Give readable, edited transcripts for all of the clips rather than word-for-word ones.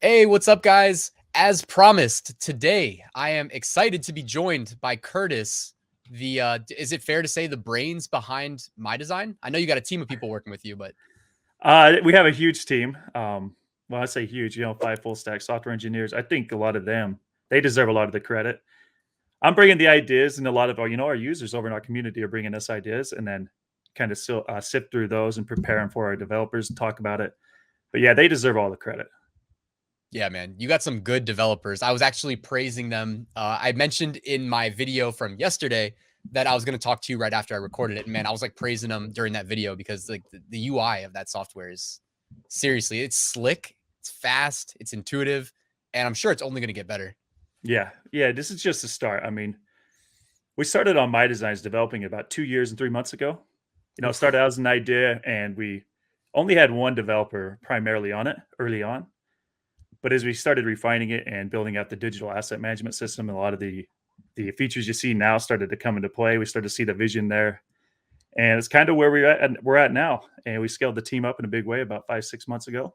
Hey, what's up, guys? As promised, today I am excited to be joined by Curtis. Is it fair to say the brains behind MyDesign? I know you got a team of people working with you, but We have a huge team. Well, I say huge, 5 full stack software engineers. I think a lot of them, they deserve a lot of the credit. I'm bringing the ideas, and a lot of our users over in our community are bringing us ideas, and then kind of sift through those and prepare them for our developers and talk about it. But yeah, they deserve all the credit. yeah, man, you got some good developers. I was actually praising them. I mentioned in my video from yesterday that I was going to talk to you right after I recorded it. And man, I was like praising them during that video because like the UI of that software is seriously, it's slick, it's fast, it's intuitive, and I'm sure it's only going to get better. Yeah, this is just a start. I mean, we started on My Designs developing it about 2 years and 3 months ago. It Oof. started out as an idea, and we only had one developer primarily on it early on. But as we started refining it and building out the digital asset management system, a lot of the features you see now started to come into play. We started to see the vision there, and it's kind of where we're at now. And we scaled the team up in a big way about 5-6 months ago,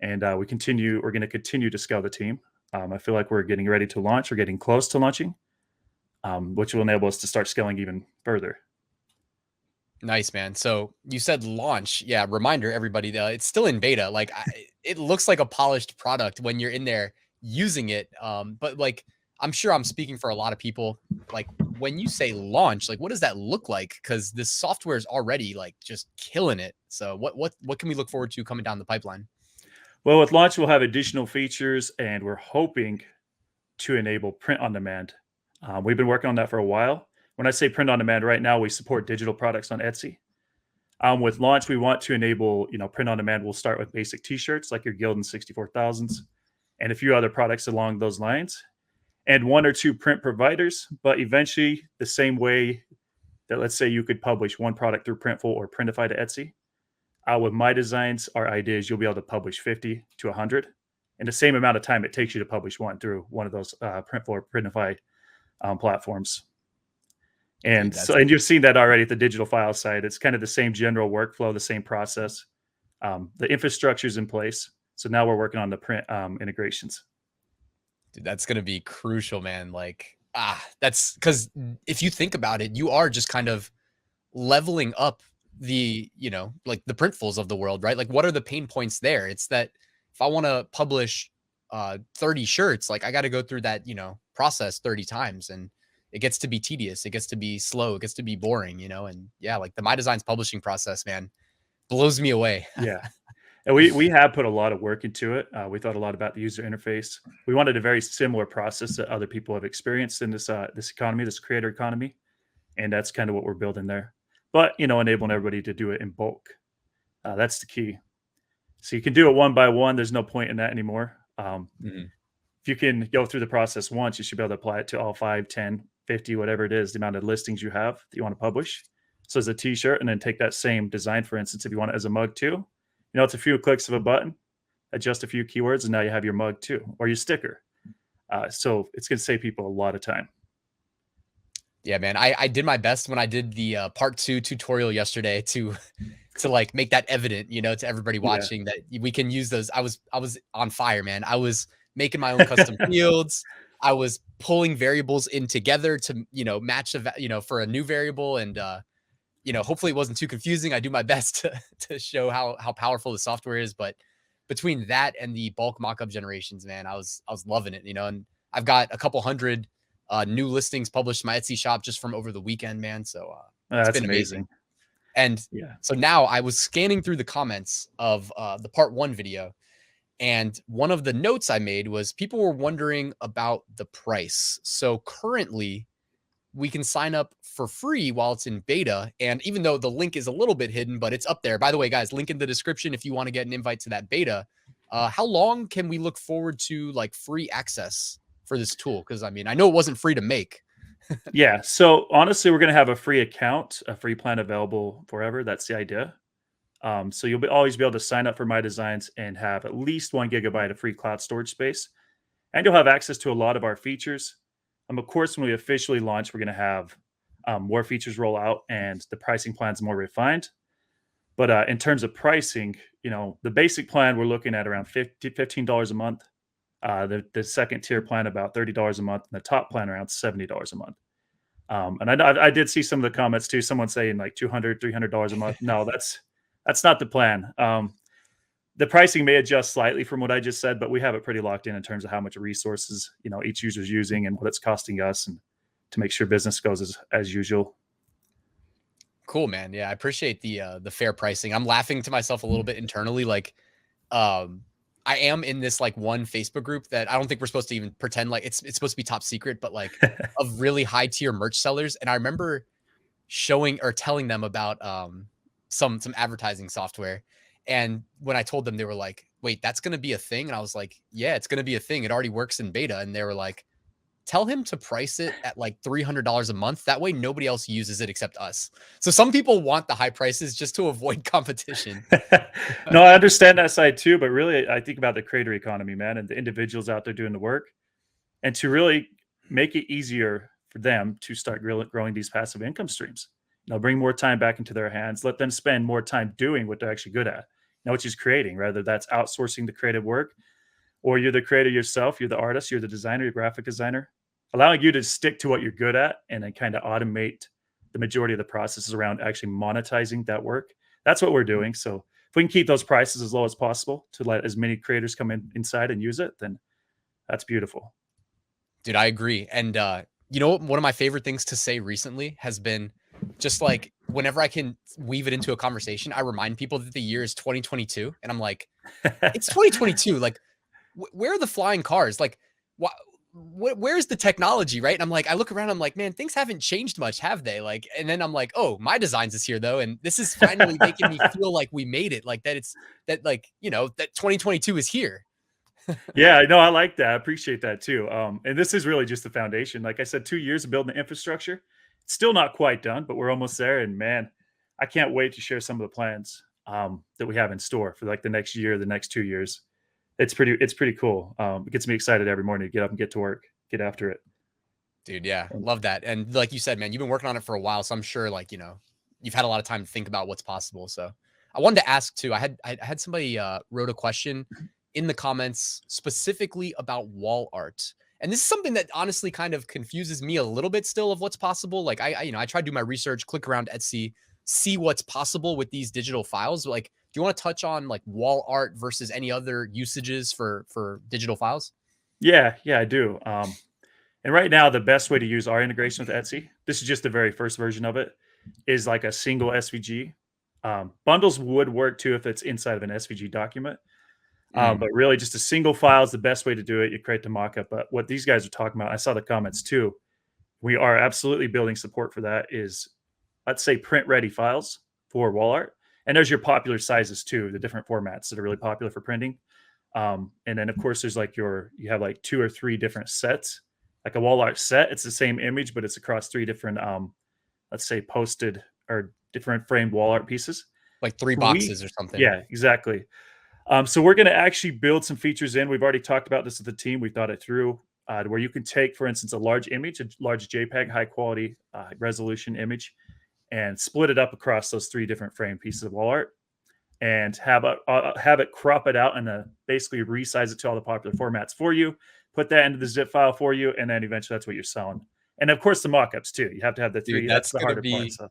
and we're going to continue to scale the team. I feel like we're getting ready to launch. We're getting close to launching, which will enable us to start scaling even further. Nice, man. So you said launch. Yeah, reminder everybody, it's still in beta. It looks like a polished product when you're in there using it. But like I'm sure I'm speaking for a lot of people. Like when you say launch, like what does that look like? Because this software is already like just killing it. So what can we look forward to coming down the pipeline? Well, with launch, we'll have additional features, and we're hoping to enable print on demand. We've been working on that for a while. When I say print on demand, right now we support digital products on Etsy. With launch, we want to enable, print on demand. We'll start with basic T-shirts like your Gildan 64,000s and a few other products along those lines, and one or two print providers. But eventually, the same way that, let's say, you could publish one product through Printful or Printify to Etsy, with MyDesigns, our idea is you'll be able to publish 50 to 100 in the same amount of time it takes you to publish one through one of those Printful or Printify platforms. Dude, And so, and you've seen that already at the digital file side. It's kind of the same general workflow, the same process. The infrastructure is in place. So now we're working on the print integrations. dude, that's gonna be crucial, man. That's because if you think about it, you are just kind of leveling up like the Printfuls of the world, right? Like what are the pain points there? It's that if I want to publish 30 shirts, like I got to go through that, process 30 times, and it gets to be tedious, it gets to be slow, it gets to be boring, and yeah, like the My Designs publishing process, man, blows me away. Yeah. And we have put a lot of work into it. We thought a lot about the user interface. We wanted a very similar process that other people have experienced in this economy, this creator economy, and that's kind of what we're building there. But enabling everybody to do it in bulk. That's the key. So you can do it one by one. There's no point in that anymore. Mhm. If you can go through the process once, you should be able to apply it to all 5, 10, 50, whatever it is, the amount of listings you have that you want to publish. So as a t-shirt, and then take that same design, for instance, if you want it as a mug too, it's a few clicks of a button, adjust a few keywords, and now you have your mug too, or your sticker. So it's going to save people a lot of time. Yeah, man, I did my best when I did the part 2 tutorial yesterday to like make that evident, to everybody Yeah. watching that we can use those. I was on fire, man. I was making my own custom fields. I was pulling variables in together to, match for a new variable. And, hopefully it wasn't too confusing. I do my best to show how powerful the software is. But between that and the bulk mockup generations, man, I was loving it, and I've got a couple hundred new listings published in my Etsy shop just from over the weekend, man. So it's That's been amazing. amazing. And Yeah. so now I was scanning through the comments of the part 1 video, and one of the notes I made was people were wondering about the price. So currently, we can sign up for free while it's in beta. And even though the link is a little bit hidden, but it's up there. By the way, guys, link in the description if you want to get an invite to that beta. How long can we look forward to like free access for this tool? Because I mean, I know it wasn't free to make. Yeah. So honestly, we're going to have a free account, a free plan available forever. That's the idea. So you'll always be able to sign up for My Designs and have at least 1 gigabyte of free cloud storage space, and you'll have access to a lot of our features. Of course, when we officially launch, we're going to have more features roll out, and the pricing plan's more refined. But in terms of pricing, the basic plan we're looking at around $15 a month. The second tier plan about $30 a month, and the top plan around $70 a month. And I did see some of the comments too. Someone saying like $200, $300 a month. No, that's not the plan. The pricing may adjust slightly from what I just said, but we have it pretty locked in terms of how much resources each user's using and what it's costing us, and to make sure business goes as usual. Cool, man. Yeah, I appreciate the fair pricing. I'm laughing to myself a little bit internally, like I am in this like one Facebook group that I don't think we're supposed to even pretend like it's supposed to be top secret, but like of really high tier merch sellers. And I remember showing or telling them about some advertising software. And when I told them, they were like, wait, that's going to be a thing. And I was like, yeah, it's going to be a thing. It already works in beta. And they were like, tell him to price it at like $300 a month. That way nobody else uses it except us. So some people want the high prices just to avoid competition. No, I understand that side too, but really I think about the creator economy, man, and the individuals out there doing the work, and to really make it easier for them to start growing these passive income streams. Bring more time back into their hands, let them spend more time doing what they're actually good at, which is creating, rather that's outsourcing the creative work, or you're the creator yourself, you're the artist, you're the designer, you're graphic designer, allowing you to stick to what you're good at and then kind of automate the majority of the processes around actually monetizing that work. That's what we're doing. So if we can keep those prices as low as possible to let as many creators come inside and use it, then that's beautiful. Dude, I agree. And one of my favorite things to say recently has been just like whenever I can weave it into a conversation, I remind people that the year is 2022. And I'm like, it's 2022. Like, where are the flying cars? Like, where's the technology, right? And I'm like, I look around, I'm like, man, things haven't changed much, have they? Like, and then I'm like, oh, MyDesigns is here though, and this is finally making me feel like we made it, like that that 2022 is here. Yeah, no, I like that. I appreciate that too. And this is really just the foundation. Like I said, 2 years of building the infrastructure. It's still not quite done, but we're almost there. And man, I can't wait to share some of the plans that we have in store for like the next year, the next 2 years. It's pretty cool. It gets me excited every morning to get up and get to work, get after it. Dude, yeah, love that. And like you said, man, you've been working on it for a while, so I'm sure like you've had a lot of time to think about what's possible. So I wanted to ask too. I had somebody wrote a question in the comments specifically about wall art. And this is something that honestly kind of confuses me a little bit still of what's possible. Like I try to do my research, click around Etsy, see what's possible with these digital files. Like, do you want to touch on like wall art versus any other usages for digital files? Yeah, I do. And right now, the best way to use our integration with Etsy, this is just the very first version of it, is like a single SVG. Bundles would work too if it's inside of an SVG document. But really just a single file is the best way to do it. You create the mockup. But what these guys are talking about, I saw the comments too. We are absolutely building support for that is, let's say, print ready files for wall art. And there's your popular sizes too, the different formats that are really popular for printing. And then of course there's like you have like 2 or 3 different sets, like a wall art set. It's the same image, but it's across 3 different, let's say posted or different framed wall art pieces. Like 3 boxes or something. Yeah, exactly. So we're going to actually build some features in. We've already talked about this with the team. We thought it through where you can take, for instance, a large image, a large JPEG, high quality resolution image, and split it up across those 3 different frame pieces of wall art, and have it crop it out and basically resize it to all the popular formats for you. Put that into the zip file for you, and then eventually that's what you're selling. And of course, the mockups too. You have to have the 3. Dude, that's the harder part. So.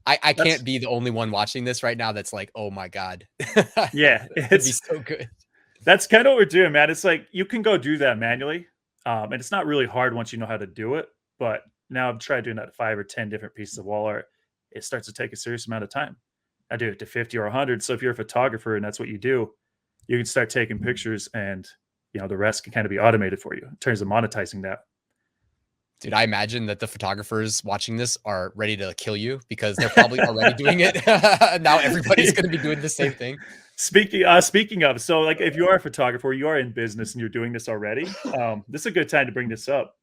I can't be the only one watching this right now that's like, oh my God. Yeah, it'd be so good. That's kind of what we're doing, man. It's like you can go do that manually. And it's not really hard once you know how to do it. But now I've tried doing that to 5 or 10 different pieces of wall art. It starts to take a serious amount of time. I do it to 50 or 100. So if you're a photographer and that's what you do, you can start taking pictures, and the rest can kind of be automated for you in terms of monetizing that. Dude, I imagine that the photographers watching this are ready to kill you because they're probably already doing it. Now everybody's going to be doing the same thing. Speaking of, so like if you are a photographer, you are in business and you're doing this already, this is a good time to bring this up.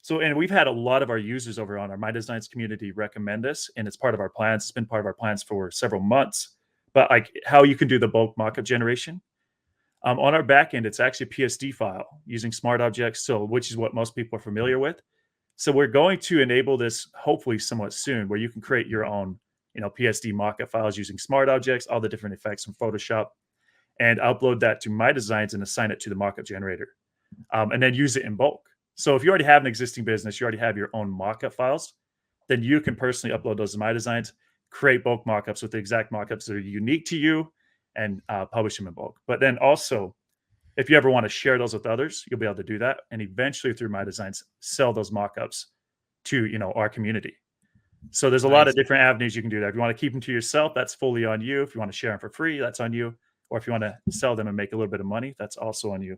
So, and we've had a lot of our users over on our MyDesigns community recommend this, and it's part of our plans. It's been part of our plans for several months. But like how you can do the bulk mockup generation. On our backend, it's actually a PSD file using smart objects, which is what most people are familiar with. So we're going to enable this hopefully somewhat soon, where you can create your own PSD mockup files using smart objects, all the different effects from Photoshop, and upload that to MyDesigns and assign it to the mockup generator, and then use it in bulk. So if you already have an existing business, you already have your own mockup files, then you can personally upload those to MyDesigns, create bulk mockups with the exact mockups that are unique to you, and publish them in bulk. But then also, if you ever want to share those with others, you'll be able to do that, and eventually through MyDesigns, sell those mockups to our community. So there's a lot of different avenues you can do that. If you want to keep them to yourself, that's fully on you. If you want to share them for free, that's on you. Or if you want to sell them and make a little bit of money, that's also on you.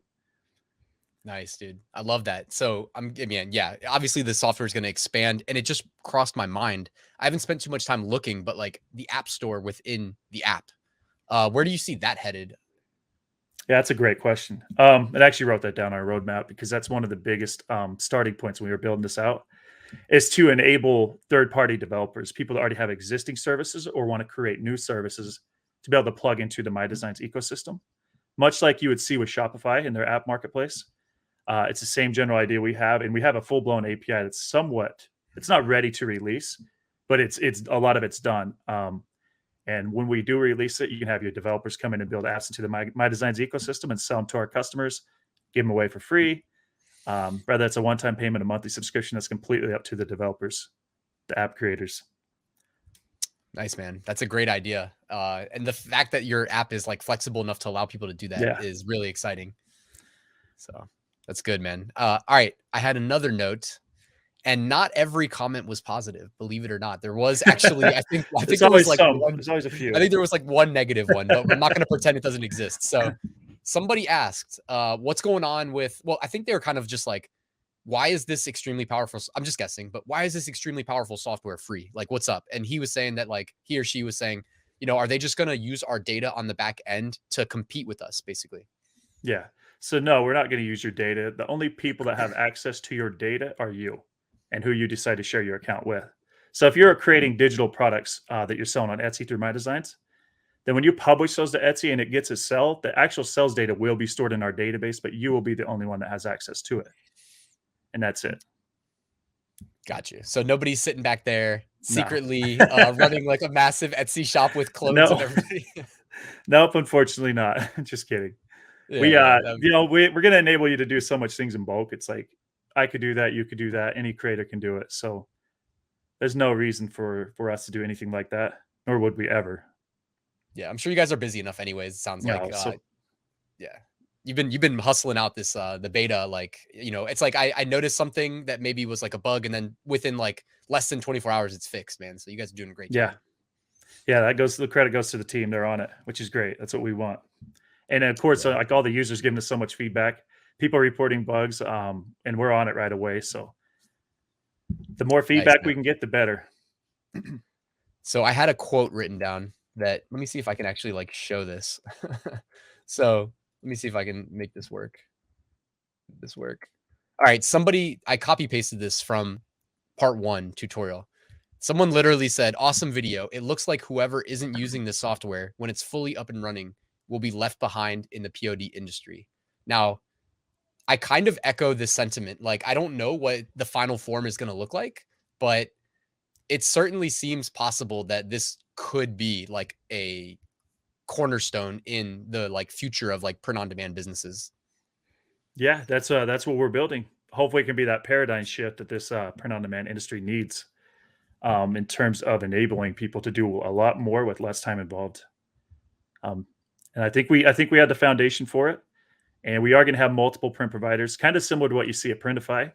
Nice, dude. I love that. So yeah, obviously the software is going to expand, and it just crossed my mind. I haven't spent too much time looking, but like the app store within the app, where do you see that headed? Yeah, that's a great question. It actually wrote that down on our roadmap because that's one of the biggest starting points when we were building this out, is to enable third-party developers, people that already have existing services or want to create new services, to be able to plug into the MyDesigns ecosystem, much like you would see with Shopify in their app marketplace. It's the same general idea we have, and we have a full-blown API that's it's not ready to release, but it's a lot of it's done. And when we do release it, you can have your developers come in and build apps into the MyDesigns ecosystem and sell them to our customers, give them away for free. Whether it's a one-time payment, a monthly subscription, that's completely up to the developers, the app creators. Nice, man. That's a great idea. And the fact that your app is like flexible enough to allow people to do that is really exciting. So that's good, man. All right. I had another note, and not every comment was positive, believe it or not. There was actually, I think there was like there's always a few. I think there was like one negative one, but I'm not going to pretend it doesn't exist. So somebody asked, what's going on with, well, I think they were kind of just like, why is this extremely powerful? I'm just guessing, but why is this extremely powerful software free? Like, what's up? And he was saying that, like, he or she was saying, are they just going to use our data on the back end to compete with us, basically? Yeah. So no, we're not going to use your data. The only people that have access to your data are you and who you decide to share your account with. So if you're creating digital products that you're selling on Etsy through MyDesigns, then when you publish those to Etsy and it gets a sell, the actual sales data will be stored in our database, but you will be the only one that has access to it. And that's it. Got you. So nobody's sitting back there secretly running like a massive Etsy shop with clothes and everything. Nope, unfortunately not. Just kidding. Yeah, we're going to enable you to do so much things in bulk. It's like, I could do that, you could do that, any creator can do it. So there's no reason for us to do anything like that, nor would we ever. Yeah, I'm sure you guys are busy enough anyways. It sounds like yeah. You've been hustling out this the beta, like, it's like I noticed something that maybe was like a bug, and then within like less than 24 hours it's fixed, man. So you guys are doing a great job. Yeah, the credit goes to the team. They're on it, which is great. That's what we want. And of course, like all the users giving us so much feedback, people reporting bugs, and we're on it right away. So the more feedback we can get, the better. So I had a quote written down that, let me see if I can actually like show this. So let me see if I can make this work. All right. I copy pasted this from part 1 tutorial. Someone literally said, awesome video. It looks like whoever isn't using this software when it's fully up and running will be left behind in the POD industry. Now, I kind of echo this sentiment. Like, I don't know what the final form is going to look like, but it certainly seems possible that this could be like a cornerstone in the like future of like print on demand businesses. Yeah, that's what we're building. Hopefully it can be that paradigm shift that this print on demand industry needs, in terms of enabling people to do a lot more with less time involved. And I think we have the foundation for it, and we are going to have multiple print providers, kind of similar to what you see at Printify.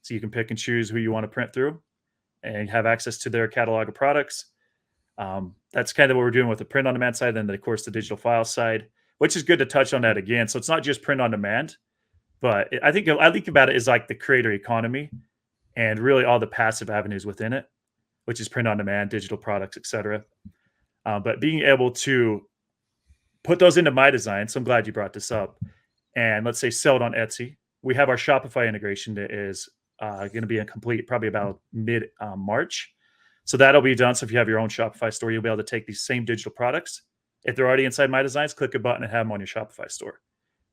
So you can pick and choose who you want to print through and have access to their catalog of products. That's kind of what we're doing with the print on demand side. Then of course the digital file side, which is good to touch on that again. So it's not just print on demand, but I think about it as like the creator economy and really all the passive avenues within it, which is print on demand, digital products, etc. But being able to put those into MyDesigns, so I'm glad you brought this up, and let's say sell it on Etsy. We have our Shopify integration that is going to be complete probably about mid March. So that'll be done. So if you have your own Shopify store, you'll be able to take these same digital products. If they're already inside MyDesigns, click a button and have them on your Shopify store.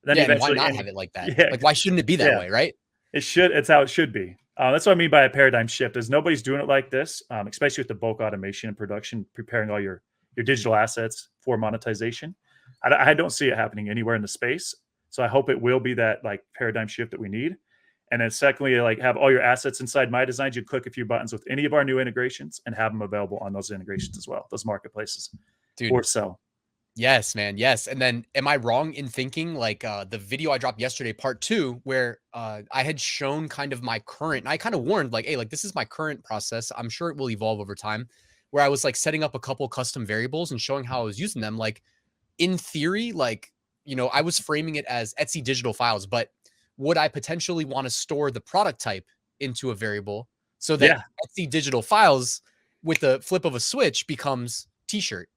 Then and why not have it like that? Yeah, like, why shouldn't it be that way, right? It should. It's how it should be. That's what I mean by a paradigm shift. Is nobody's doing it like this, especially with the bulk automation and production, preparing all your digital assets for monetization. I don't see it happening anywhere in the space. So I hope it will be that like paradigm shift that we need. And then secondly, like have all your assets inside MyDesigns. You click a few buttons with any of our new integrations and have them available on those integrations as well, those marketplaces Dude, for sell. yes, man. Yes. And then am I wrong in thinking like the video I dropped yesterday, part 2, where I had shown kind of my current, and I kind of warned like, hey, like this is my current process. I'm sure it will evolve over time, where I was like setting up a couple custom variables and showing how I was using them. Like in theory, like, I was framing it as Etsy digital files, but would I potentially want to store the product type into a variable so that Yeah. Etsy digital files with the flip of a switch becomes t-shirt,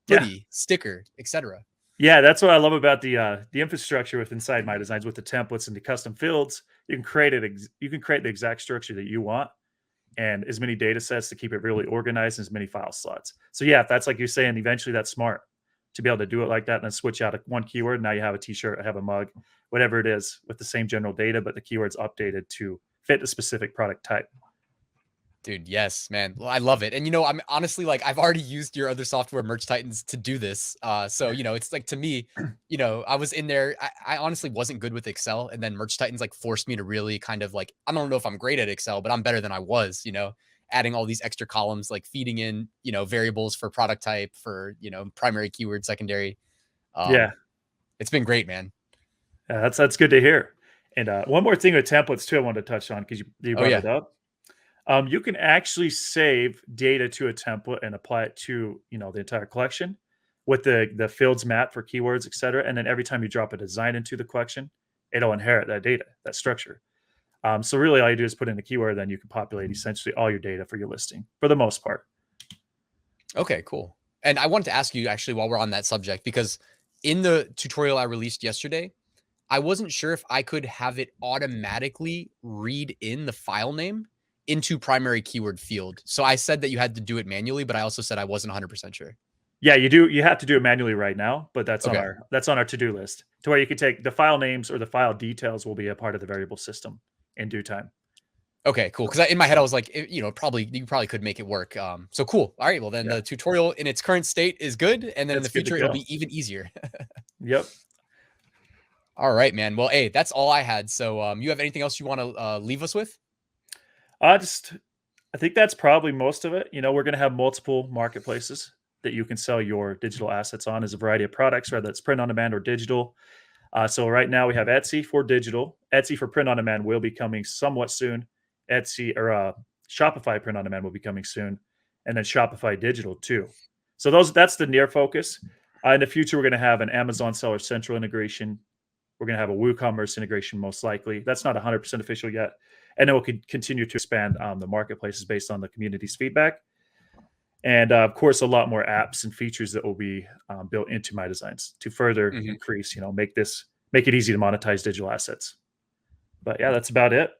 Yeah. hoodie, sticker, etc. Yeah, that's what I love about the infrastructure with inside MyDesigns with the templates and the custom fields. You can create it. You can create the exact structure that you want, and as many data sets to keep it really organized, and as many file slots. So yeah, if that's like you're saying, eventually that's smart to be able to do it like that, and then switch out one keyword. Now you have a T-shirt, have a mug, whatever it is, with the same general data, but the keyword's updated to fit the specific product type. Dude, yes, man. Well, I love it. And I'm honestly like I've already used your other software, Merch Titans, to do this. So it's like to me, I was in there. I honestly wasn't good with Excel, and then Merch Titans like forced me to really kind of like I don't know if I'm great at Excel, but I'm better than I was. Adding all these extra columns, like feeding in variables for product type, for primary, keyword, secondary. Yeah, It's been great, man. that's good to hear. And one more thing with templates too, I wanted to touch on because you Oh brought yeah. it up. You can actually save data to a template and apply it to the entire collection with the fields map for keywords, etc. And then every time you drop a design into the collection, it'll inherit that data, that structure. So really, all you do is put in the keyword, then you can populate essentially all your data for your listing for the most part. Okay, cool. And I wanted to ask you actually while we're on that subject, because in the tutorial I released yesterday, I wasn't sure if I could have it automatically read in the file name into primary keyword field. So I said that you had to do it manually, but I also said I wasn't 100% sure. Yeah, you do. You have to do it manually right now, but that's Okay. on our to do list to where you can take the file names or the file details will be a part of the variable system in due time. Okay, cool. Because in my head, I was like, probably you probably could make it work. So cool. All right. Well, then Yeah, the tutorial in its current state is good, and then in that's the good to future it'll go. be even easier. Yep. All right, man. Well, hey, that's all I had. So, you have anything else you want to leave us with? Just I think that's probably most of it. We're going to have multiple marketplaces that you can sell your digital assets on as a variety of products, whether it's print on demand or digital. So right now we have Etsy for digital. Etsy for print on demand will be coming somewhat soon. Etsy or Shopify print on demand will be coming soon, and then Shopify digital too. So that's the near focus. In the future, we're going to have an Amazon Seller Central integration. We're going to have a WooCommerce integration most likely. That's not 100% official yet, and then we'll continue to expand the marketplaces based on the community's feedback. And of course, a lot more apps and features that will be built into MyDesigns to further Mhm. increase, make it easy to monetize digital assets. But yeah, that's about it.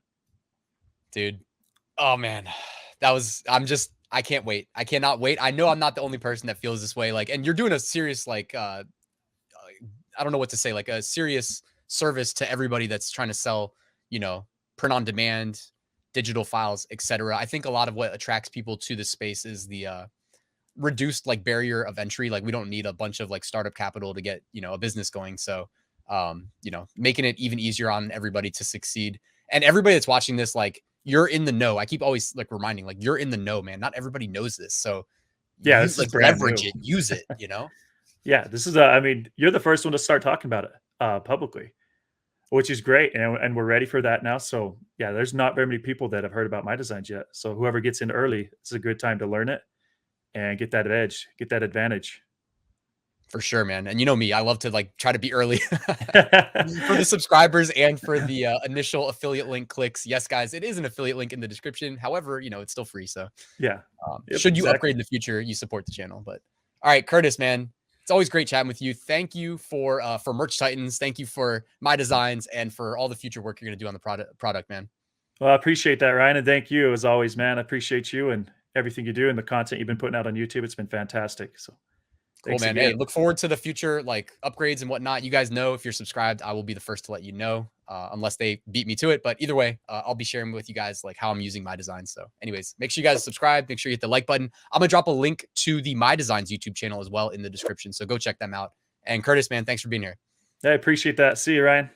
Dude. Oh man, I can't wait. I cannot wait. I know I'm not the only person that feels this way. Like, and you're doing a serious, like, I don't know what to say, like a serious service to everybody that's trying to sell, you know, print on demand, digital files, etc. I think a lot of what attracts people to this space is the reduced like barrier of entry. Like we don't need a bunch of like startup capital to get, a business going. So, making it even easier on everybody to succeed. And everybody that's watching this, like you're in the know. I keep always like reminding, like you're in the know, man. Not everybody knows this. So Yeah, you this is like brand leverage new. it, use it. Yeah, this is I mean, you're the first one to start talking about it publicly, which is great. And we're ready for that now. So yeah, there's not very many people that have heard about MyDesigns yet. So whoever gets in early, it's a good time to learn it and get that edge, get that advantage. For sure, man. And you know me, I love to like try to be early for the subscribers and for the initial affiliate link clicks. Yes, guys, it is an affiliate link in the description. However, it's still free. So Yeah. Yep, should you upgrade exactly. in the future, you support the channel. But all right, Curtis, man, it's always great chatting with you. Thank you for Merch Titans. Thank you for MyDesigns and for all the future work you're gonna do on the product, man. Well, I appreciate that, Ryan, and thank you as always, man. I appreciate you and everything you do and the content you've been putting out on YouTube. It's been fantastic. So Cool, Thanks man. Hey, again. look forward to the future like upgrades and whatnot. You guys know if you're subscribed, I will be the first to let you know, unless they beat me to it. But either way, I'll be sharing with you guys like how I'm using MyDesigns. So, anyways, make sure you guys subscribe. Make sure you hit the like button. I'm gonna drop a link to the MyDesigns YouTube channel as well in the description. So go check them out. And Curtis, man, thanks for being here. I appreciate that. See you, Ryan.